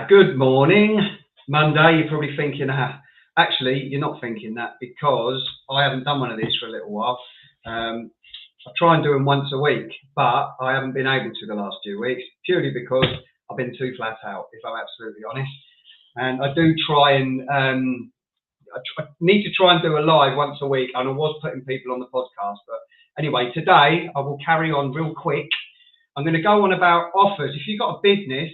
Good morning. Monday, you're probably thinking, actually, you're not thinking that because I haven't done one of these for a little while. I try and do them once a week, but I haven't been able to the last few weeks, purely because I've been too flat out, if I'm absolutely honest. And I do try and, I need to try and do a live once a week, and I was putting people on the podcast. But anyway, today I will carry on real quick. I'm going to go on about offers. If you've got a business,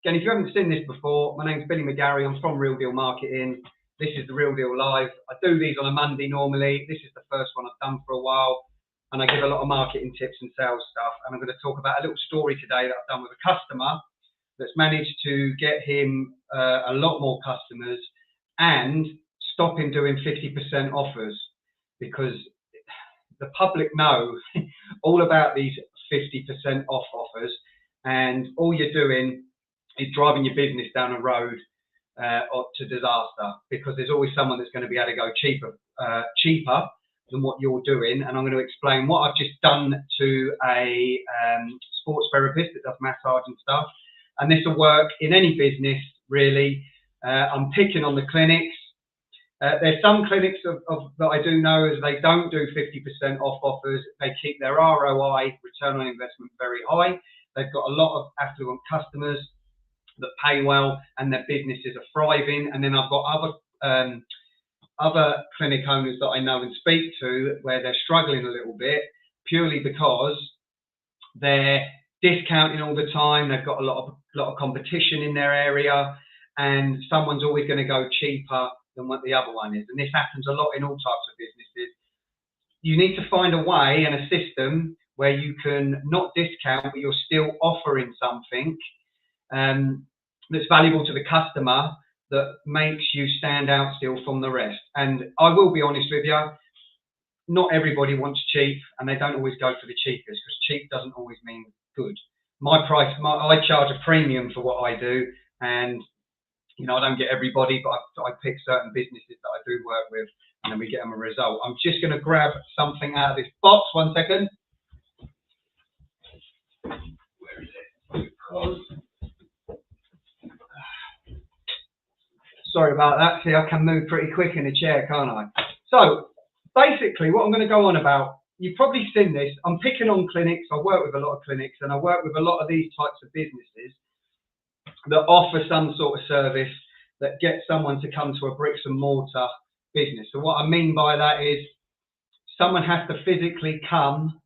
again, if you haven't seen this before, my name's Billy McGarry. I'm from Real Deal Marketing. This is the Real Deal Live. I do these on a Monday normally. This is the first one I've done for a while. And I give a lot of marketing tips and sales stuff. And I'm going to talk about a little story today that I've done with a customer that's managed to get him a lot more customers and stop him doing 50% offers, because the public know all about these 50% off offers, and all you're doing is driving your business down a road to disaster, because there's always someone that's going to be able to go cheaper than what you're doing. And I'm going to explain what I've just done to a sports therapist that does massage and stuff. And this will work in any business, really. I'm picking on the clinics. There's some clinics that I do know as they don't do 50% off offers. They keep their ROI, return on investment, very high. They've got a lot of affluent customers that pay well, and their businesses are thriving. And then I've got other clinic owners that I know and speak to where they're struggling a little bit, purely because they're discounting all the time. They've got a lot of competition in their area, and someone's always going to go cheaper than what the other one is. And this happens a lot in all types of businesses. You need to find a way and a system where you can not discount, but you're still offering something that's valuable to the customer, that makes you stand out still from the rest. And I will be honest with you, not everybody wants cheap, and they don't always go for the cheapest, because cheap doesn't always mean good. I charge a premium for what I do, and I don't get everybody, but I pick certain businesses that I do work with, and then we get them a result. I'm just going to grab something out of this box. 1 second. Where is it? Sorry about that. See, I can move pretty quick in a chair, can't I? So basically what I'm going to go on about, you've probably seen this. I'm picking on clinics. I work with a lot of clinics, and I work with a lot of these types of businesses that offer some sort of service that gets someone to come to a bricks and mortar business. So what I mean by that is someone has to physically come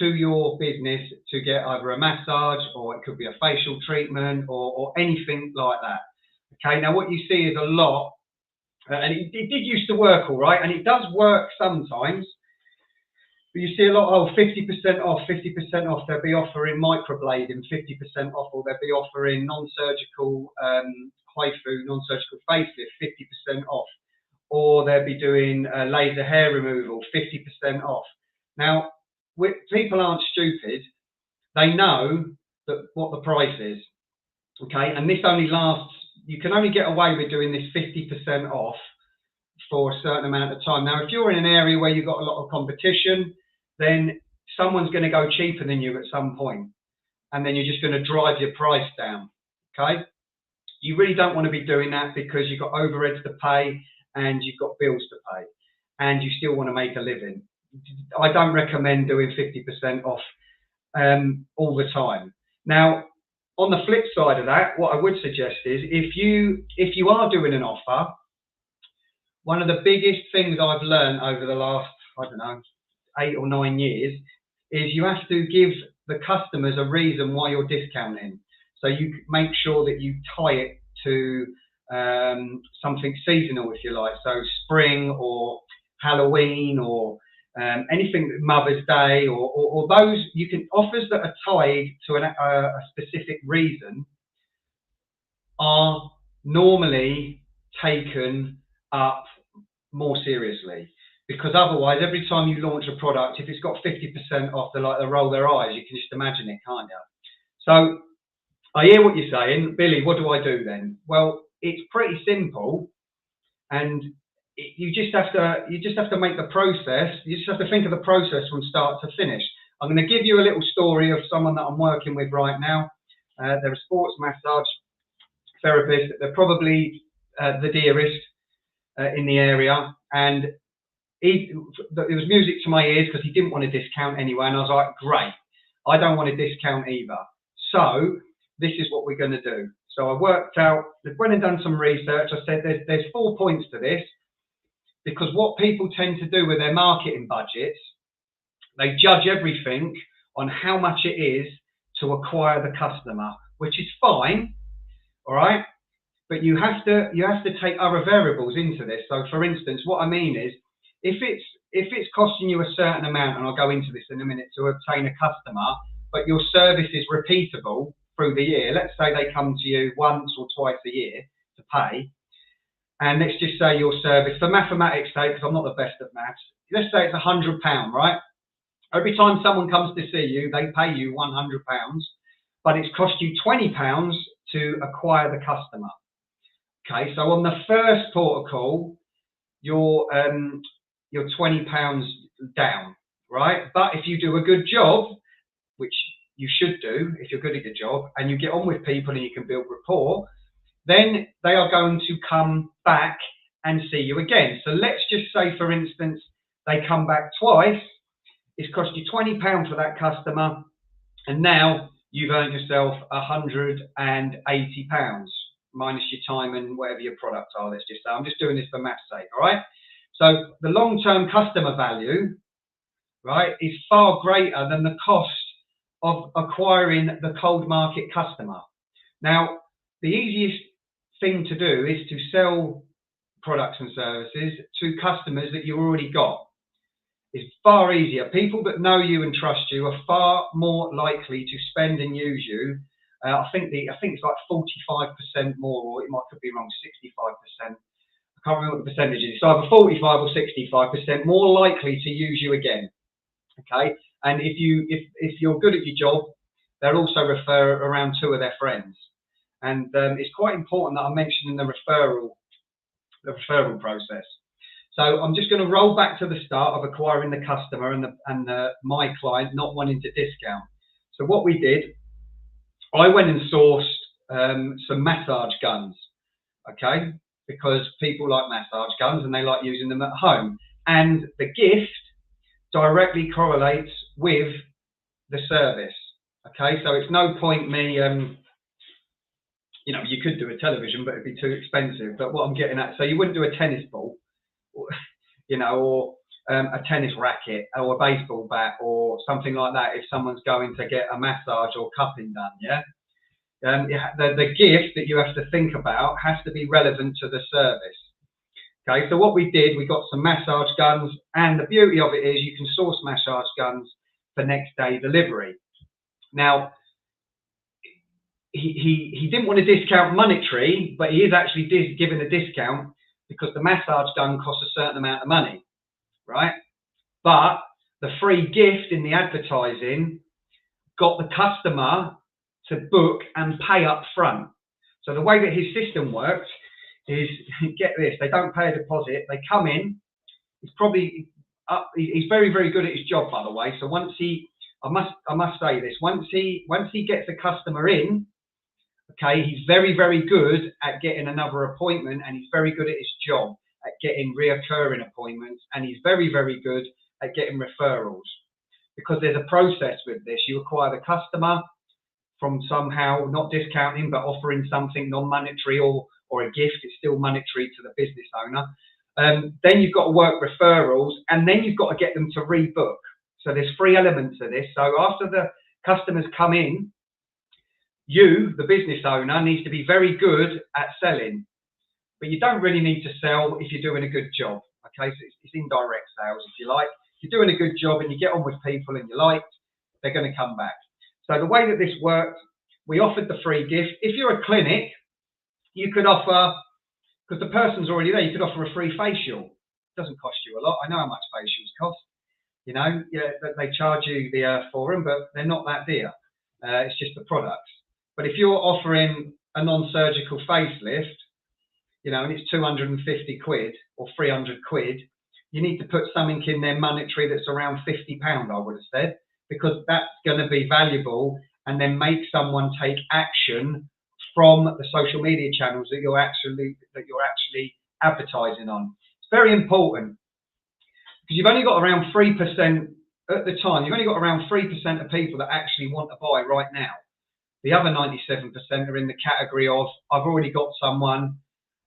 to your business to get either a massage, or it could be a facial treatment, or anything like that. Okay, now what you see is a lot, and it did used to work all right, and it does work sometimes, but you see a lot, 50% off, 50% off. They'll be offering microblading 50% off, or they'll be offering non-surgical HIFU, non-surgical facelift 50% off, or they'll be doing laser hair removal 50% off. Now, people aren't stupid. They know that what the price is, okay, and this only lasts. You can only get away with doing this 50% off for a certain amount of time. Now, if you're in an area where you've got a lot of competition, then someone's going to go cheaper than you at some point, and then you're just going to drive your price down, okay? You really don't want to be doing that, because you've got overheads to pay and you've got bills to pay, and you still want to make a living. I don't recommend doing 50% off all the time. Now, on the flip side of that, what I would suggest is if you are doing an offer, one of the biggest things I've learned over the last, 8 or 9 years, is you have to give the customers a reason why you're discounting. So you make sure that you tie it to something seasonal, if you like. So spring or Halloween, or anything, Mother's Day, or those, you can, offers that are tied to a specific reason are normally taken up more seriously, because otherwise, every time you launch a product, if it's got 50% off, they roll their eyes. You can just imagine it, can't you? So I hear what you're saying, Billy. What do I do then? Well, it's pretty simple, and you just have to make the process. You just have to think of the process from start to finish. I'm going to give you a little story of someone that I'm working with right now. They're a sports massage therapist. They're probably the dearest in the area, and it was music to my ears because he didn't want a discount anyway, and I was like, great, I don't want a discount either. So this is what we're going to do. So I worked out, went and done some research. I said there's 4 points to this, because what people tend to do with their marketing budgets, they judge everything on how much it is to acquire the customer, which is fine, all right? But you have to take other variables into this. So for instance, what I mean is, if it's costing you a certain amount, and I'll go into this in a minute, to obtain a customer, but your service is repeatable through the year, let's say they come to you once or twice a year to pay, and let's just say your service, for mathematics' sake, because I'm not the best at maths, let's say it's £100, right? Every time someone comes to see you, they pay you £100, but it's cost you £20 to acquire the customer. Okay, so on the first port of call, you're £20 down, right? But if you do a good job, which you should do if you're good at your job, and you get on with people and you can build rapport, then they are going to come back and see you again. So let's just say, for instance, they come back twice. It's cost you £20 for that customer, and now you've earned yourself £180 minus your time and whatever your products are. Let's just say, I'm just doing this for math's sake, all right? So the long-term customer value, right, is far greater than the cost of acquiring the cold market customer. Now, the easiest thing to do is to sell products and services to customers that you've already got. It's far easier. People that know you and trust you are far more likely to spend and use you. I think it's like 45% more, or it might could be wrong, 65%. I can't remember what the percentage is. It's either 45 or 65% more likely to use you again. Okay, and if you're good at your job, they'll also refer around 2 of their friends. And it's quite important that I mention the referral process. So I'm just going to roll back to the start of acquiring the customer and my client not wanting to discount. So what we did, I went and sourced some massage guns, okay, because people like massage guns and they like using them at home. And the gift directly correlates with the service, okay? So it's no point me, you know, you could do a television, but it'd be too expensive. But what I'm getting at, so you wouldn't do a tennis ball, you know, or a tennis racket or a baseball bat or something like that if someone's going to get a massage or cupping done, yeah? The gift that you have to think about has to be relevant to the service. Okay, so what we did, we got some massage guns, and the beauty of it is you can source massage guns for next day delivery. Now, he didn't want to discount monetary, but he is actually giving a discount because the massage gun costs a certain amount of money, right? But the free gift in the advertising got the customer to book and pay up front. So the way that his system works is, get this, they don't pay a deposit, they come in, he's very, very good at his job, by the way. So once I must say this, once he gets a customer in, okay, he's very, very good at getting another appointment, and he's very good at his job at getting reoccurring appointments, and he's very, very good at getting referrals. Because there's a process with this. You acquire the customer from somehow not discounting, but offering something non-monetary or a gift. It's still monetary to the business owner. Then you've got to work referrals, and then you've got to get them to rebook. So there's 3 elements to this. So after the customers come in, you, the business owner, needs to be very good at selling. But you don't really need to sell if you're doing a good job. Okay, so it's indirect sales, if you like. If you're doing a good job and you get on with people and you like, they're going to come back. So the way that this worked, we offered the free gift. If you're a clinic, you could offer, because the person's already there, you could offer a free facial. It doesn't cost you a lot. I know how much facials cost. You know, yeah, they charge you for them, but they're not that dear. It's just the products. But if you're offering a non-surgical facelift, you know, and it's 250 quid or 300 quid, you need to put something in there monetary that's around £50, I would have said, because that's going to be valuable and then make someone take action from the social media channels that you're actually advertising on. It's very important because you've only got around 3% at the time. You've only got around 3% of people that actually want to buy right now. The other 97% are in the category of I've already got someone,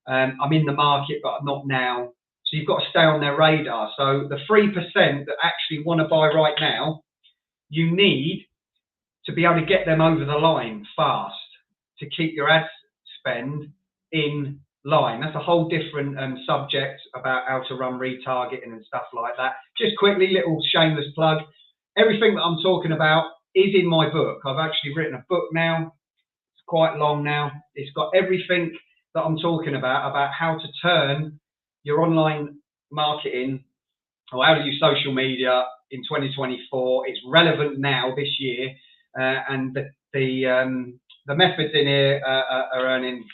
I'm in the market, but not now. So you've got to stay on their radar. So the 3% that actually want to buy right now, you need to be able to get them over the line fast to keep your ad spend in line. That's a whole different subject about how to run retargeting and stuff like that. Just quickly, little shameless plug. Everything that I'm talking about is in my book. I've actually written a book now. It's quite long now. It's got everything that I'm talking about how to turn your online marketing or how to use social media in 2024. It's relevant now this year, and the methods in here are earning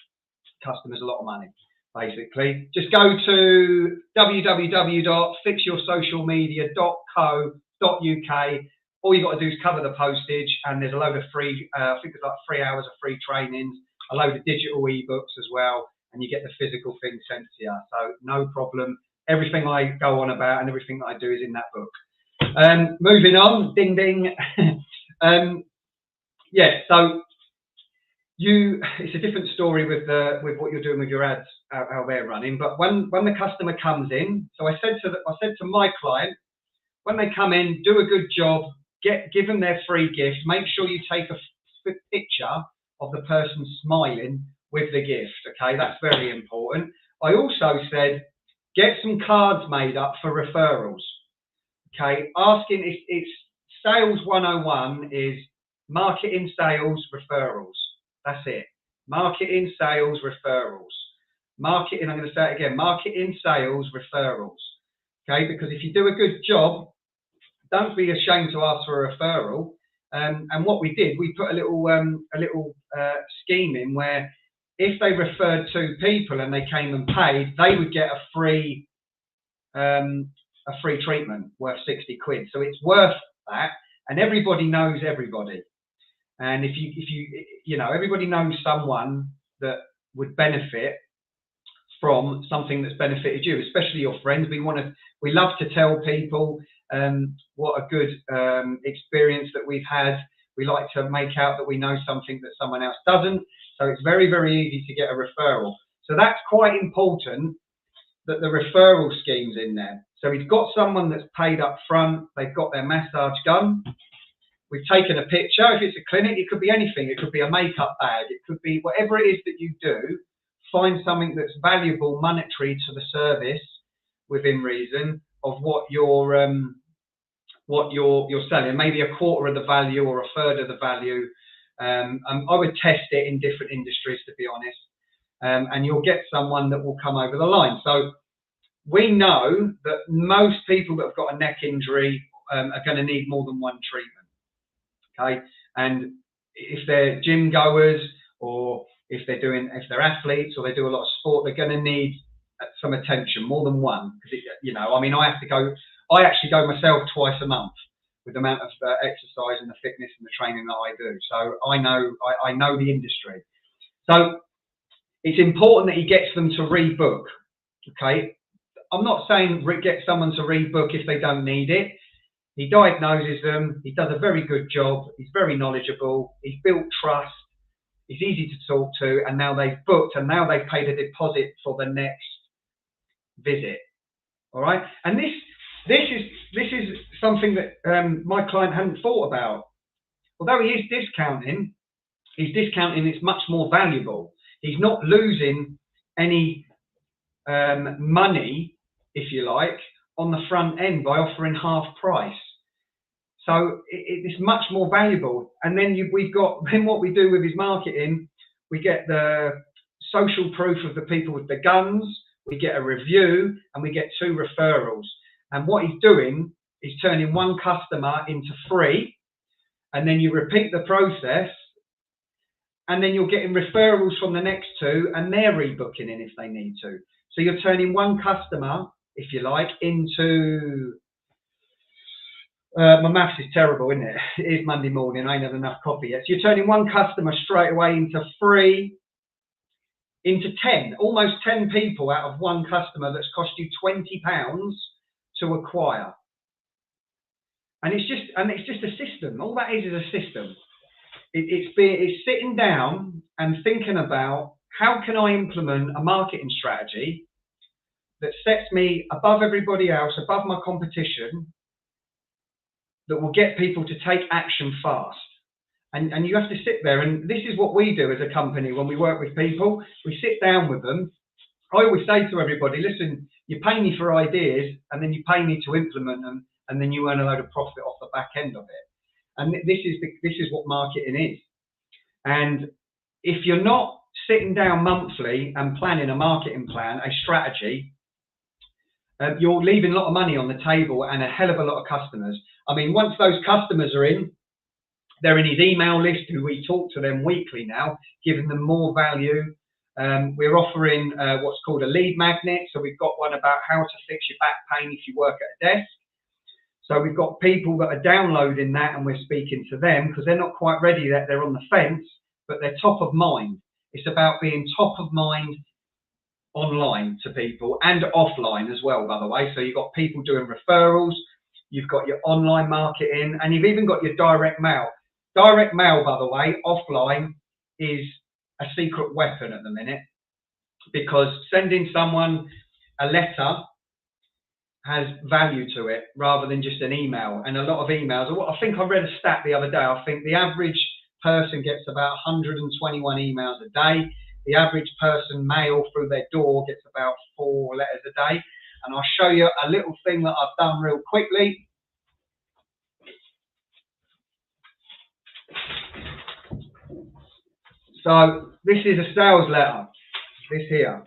customers a lot of money. Basically, just go to www.fixyoursocialmedia.co.uk. All you've got to do is cover the postage, and there's a load of free, I think it's like 3 hours of free trainings, a load of digital ebooks as well, and you get the physical thing sent to you. So no problem. Everything I go on about and everything that I do is in that book. Moving on, ding ding. Yeah, so it's a different story with what you're doing with your ads, how they're running. But when the customer comes in, so I said to my client, when they come in, do a good job, give them their free gift. Make sure you take a picture of the person smiling with the gift. Okay, that's very important. I also said, get some cards made up for referrals. Okay, it's sales 101 is marketing, sales, referrals. That's it. Marketing, sales, referrals. Marketing, I'm going to say it again, marketing, sales, referrals. Okay, because if you do a good job, don't be ashamed to ask for a referral. And what we did, we put a little scheme in where if they referred 2 people and they came and paid, they would get a free treatment worth 60 quid. So it's worth that, and everybody knows everybody. And if you know, everybody knows someone that would benefit from something that's benefited you, especially your friends. We love to tell people what a good experience that we've had. We like to make out that we know something that someone else doesn't. So it's very, very easy to get a referral. So that's quite important, that the referral scheme's in there. So he's got someone that's paid up front, they've got their massage gun. We've taken a picture. If it's a clinic, it could be anything. It could be a makeup bag. It could be whatever it is that you do. Find something that's valuable, monetary to the service, within reason of what you're selling. Maybe a quarter of the value or a third of the value. I would test it in different industries, to be honest, and you'll get someone that will come over the line. So we know that most people that have got a neck injury are going to need more than one treatment. Okay, and if they're gym goers, or if they're athletes, or they do a lot of sport, they're going to need some attention, more than one. Because I mean, I actually go myself twice a month with the amount of exercise and the fitness and the training that I do. So I know the industry. So it's important that he gets them to rebook. Okay, I'm not saying get someone to rebook if they don't need it. He diagnoses them, he does a very good job, he's very knowledgeable, he's built trust, he's easy to talk to, and now they've booked, and now they've paid a deposit for the next visit. All right, and this is something that my client hadn't thought about. Although he is discounting, it's much more valuable. He's not losing any money, if you like, on the front end by offering half price. So it's much more valuable. And then then what we do with his marketing, we get the social proof of the people with the guns, we get a review, and we get 2 referrals. And what he's doing is turning 1 customer into 3, and then you repeat the process, and then you're getting referrals from the next 2, and they're rebooking in if they need to. So you're turning 1 customer, if you like, into my maths is terrible, isn't it? It is Monday morning. I ain't had enough coffee yet. So you're turning 1 customer straight away into 3 into 10, almost 10 people out of one customer that's cost you £20 to acquire. And it's just a system. All that is a system. It's sitting down and thinking about how can I implement a marketing strategy that sets me above everybody else, above my competition, that will get people to take action fast. And you have to sit there, and this is what we do as a company when we work with people. We sit down with them. I always say to everybody, listen, you pay me for ideas, and then you pay me to implement them, and then you earn a load of profit off the back end of it. And this is what marketing is. And if you're not sitting down monthly and planning a marketing plan, a strategy, you're leaving a lot of money on the table and a hell of a lot of customers. I mean, once those customers are in, they're in his email list, who we talk to them weekly now, giving them more value. We're offering what's called a lead magnet. So we've got one about how to fix your back pain if you work at a desk. So we've got people that are downloading that, and we're speaking to them because they're not quite ready yet. They're on the fence, but they're top of mind. It's about being top of mind online to people and offline as well, by the way. So you've got people doing referrals, you've got your online marketing, and you've even got your direct mail. Direct mail, by the way, offline is a secret weapon at the minute, because sending someone a letter has value to it rather than just an email. And a lot of emails, I think I read a stat the other day, I think the average person gets about 121 emails a day. The average person mail through their door gets about 4 letters a day. And I'll show you a little thing that I've done real quickly. So this is a sales letter, this here.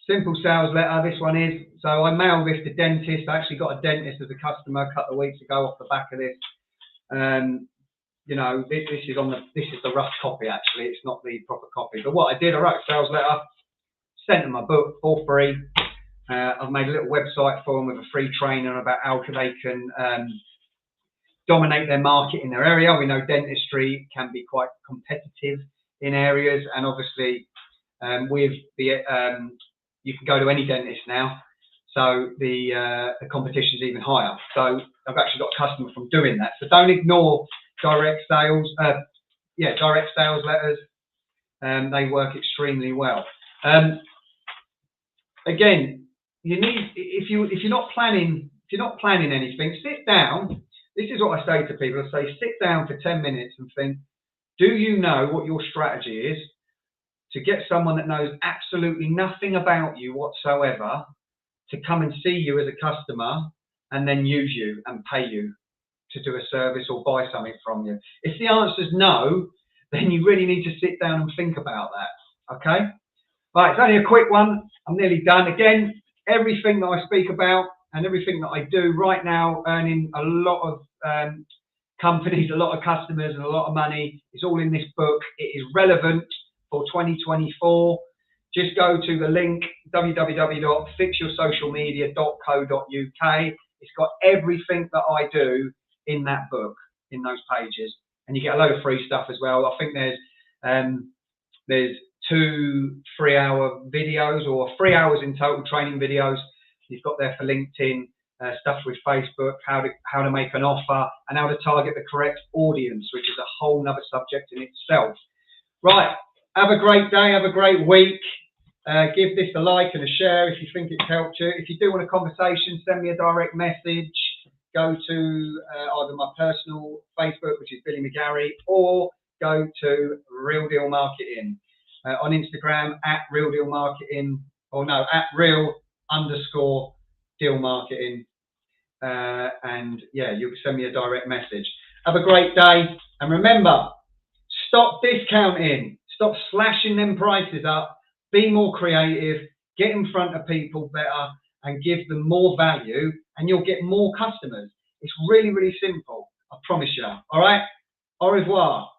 Simple sales letter, this one is. So I mailed this to dentists. I actually got a dentist as a customer a couple of weeks ago off the back of this. You know, this is the rough copy actually. It's not the proper copy. But what I did, I wrote a sales letter, sent them my book for free. I've made a little website for them with a free trainer about how they can dominate their market in their area. We know dentistry can be quite competitive in areas, and obviously with the you can go to any dentist now, so the competition is even higher. So I've actually got a customer from doing that. So don't ignore direct sales. Direct sales letters. They work extremely well. Again, you need, if you're not planning anything, sit down. This is what I say to people. I say, sit down for 10 minutes and think, do you know what your strategy is to get someone that knows absolutely nothing about you whatsoever to come and see you as a customer and then use you and pay you to do a service or buy something from you? If the answer is no, then you really need to sit down and think about that, okay? Right, it's only a quick one. I'm nearly done. Again, everything that I speak about and everything that I do right now, earning a lot of companies, a lot of customers and a lot of money, is all in this book. It is relevant for 2024. Just go to the link, www.fixyoursocialmedia.co.uk. It's got everything that I do in that book, in those pages. And you get a load of free stuff as well. I think there's 2 3-hour videos, or 3 hours in total training videos. You've got there for LinkedIn, stuff with Facebook, how to make an offer, and how to target the correct audience, which is a whole nother subject in itself. Right, have a great day, have a great week. Give this a like and a share if you think it's helped you. If you do want a conversation, send me a direct message. Go to either my personal Facebook, which is Billy McGarry, or go to Real Deal Marketing on Instagram at Real Deal Marketing, or no, at Real_Deal Marketing. And yeah, you'll send me a direct message. Have a great day, and remember, stop discounting, stop slashing them prices up, be more creative, get in front of people better and give them more value, and you'll get more customers. It's really, really simple, I promise you. All right, au revoir.